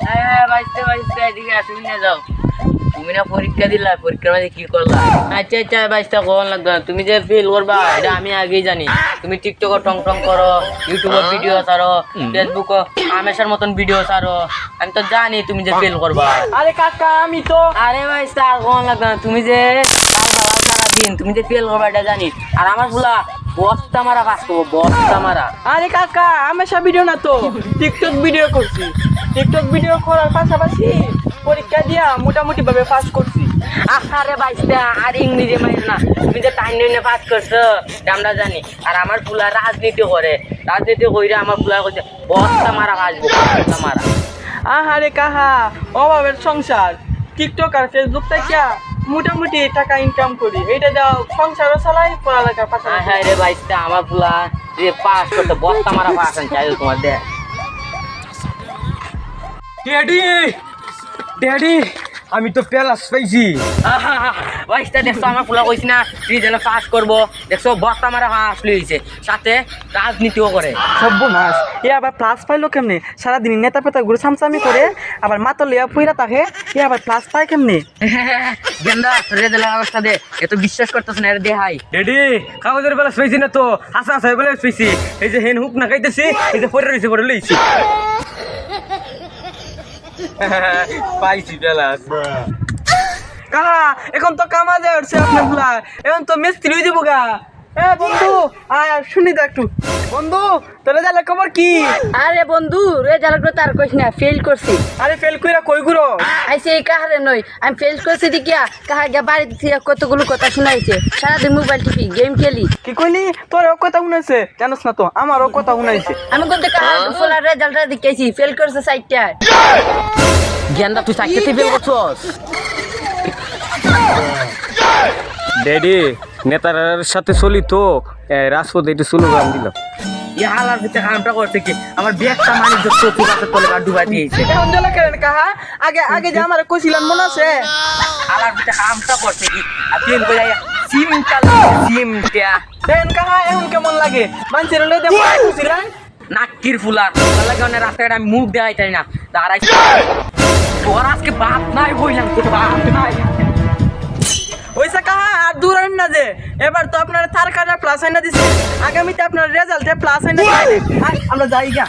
হ্যাঁ বাইসতে বাইসতে এদিকে আসবি না যাও। তুমি না পরীক্ষা দিলা, পরীক্ষার মাঝে কি করলা? আচ্ছা আচ্ছা বাইসটা কোন লাগবে না, তুমি যে ফেল করবা এটা আমি আগেই জানি। তুমি টিকটকে টং টং করো, ইউটিউবে ভিডিও ছাড়ো, ফেসবুকে আমেশার মতন ভিডিও ছাড়ো, আমি তো জানি তুমি যে ফেল করবা। আরে কাকা আমি তো আরে বাইসটা আর কোন লাগবে না, তুমি যে সারাদিন তুমি যে ফেল করবা এটা জানি। আর আমার ফুলা বস্তা মারা কাজ করবো, বস্তা মারা। আরে কাকা আমেশা ভিডিও না তো, টিকটক ভিডিও করছি। টিকটক ভিডিও করার পাশাপাশি পরীক্ষা দিয়া মোটামুটি ভাবে পাস করছি। আরে বাইসটা আর ইংরেজি মাইর না, তুমি যে টাইম নিয়ে পাস করছো এটা আমরা জানি। আর আমার ফুলা রাজনীতি করে, রাজনীতি কইরা আমার ফুলা করছে বস্তা মারা কাজবো, বস্তা মারা। আহারে কাহা অভাবের সংসার, টিকটক আর ফেসবুক থেকে মোটামুটি টাকা ইনকাম করি, এইটা দাও সংসারও চালাই পড়ালেখার পাশাপাশি। হ্যাঁ রে বাইসটা আমার ফুলা যে পাস করতে বস্তা মারা পাস চাই তোমার দেখ। ড্যাডি ড্যাডি আমি তো প্যালাস পাইছি। বাইসটা দেখছো আমার ফুলা কইছি না রিজাল্ট পাস করবো, দেখছো বস্তা মারা হাস লইছে, সাথে রাজনীতিও করে। সর্বনাশ, এ আবার প্লাস পাইলো কেমনে? সারাদিন নেতা পেতা ঘুরে সামসামি করে, আবার মাথা লিয়া ফুইরা তাকে, এ আবার প্লাস পায় কেমনে? গেন্দা রেজাল্টের অবস্থা দে, এত বিশ্বাস করতেছ না এর দে হাই। ড্যাডি কাগজের প্যালাস পাইছি না তো, আসা আসা প্যালাস পাইছি। এই যে হেন হুক না খাইতেছি, এই যে পরে রয়েছে পরে লইছি। পাইছি প্যালাস। কাহা এখন তো কামাজে উঠছে আপনার ফুলা, এখন তো মিস্ত্রি হয়ে যাবো গা। এ বন্ধু আয় শুনি তো একটু। বন্ধু তোর রেজাল্টের খবর কি? আরে বন্ধু রেজাল্ট তো তার কইস না, ফেল করছি। আরে ফেল কইরা কই গুরো? আইসে এই কাহারে নই, আমি ফেল করছি দেখিয়া কাহা গিয়া বাড়িতে থেকে কতগুলো কথা শোনাইছে। সারাদিন মোবাইল টিপি গেম খেলি। কি কইলি? তোর ও কথা শুনাইছে? জানোস না তো আমারও কথা শুনাইছে। আমি বলতে কাহা ফুলার রেজাল্টটা দেখাইছি, ফেল করছে সাইটটা। গেন্দা তুই সাইকেল ফেল করছস? ড্যাডি নেতার সাথে চলি তো, রাজপথে একটু স্লোগান দিলাম। হালার ভিতরে কামটা করছে কি আমার ব্যাগটা মানে চোখে কাছে তলে ডুবাই দিয়েছে। এখন জ্বালা কেন কাহা? আগে আগে যে আমার কইছিলেন মনে আছে? হালার ভিতরে কামটা করছে কি আর ফেল করে সিমটা দেন কাহা এখন কেমন লাগে? মানুষের লই দে কইছিলেন নাক্কির ফুলা লাগানে রাস্তায় আমি মুখ দেখাইতাই না দাঁড়াই। তোর আজকে বাপ নাই বইলাম, তোর বাপ নাই। ওইসা কাহা আর দূর হইন না যে, এবার তো আপনার তার কাটা প্লাস আইনা দিছে, আগামীতে আপনার রেজাল্টে প্লাস আইনা দিবে। আমরা যাই গা।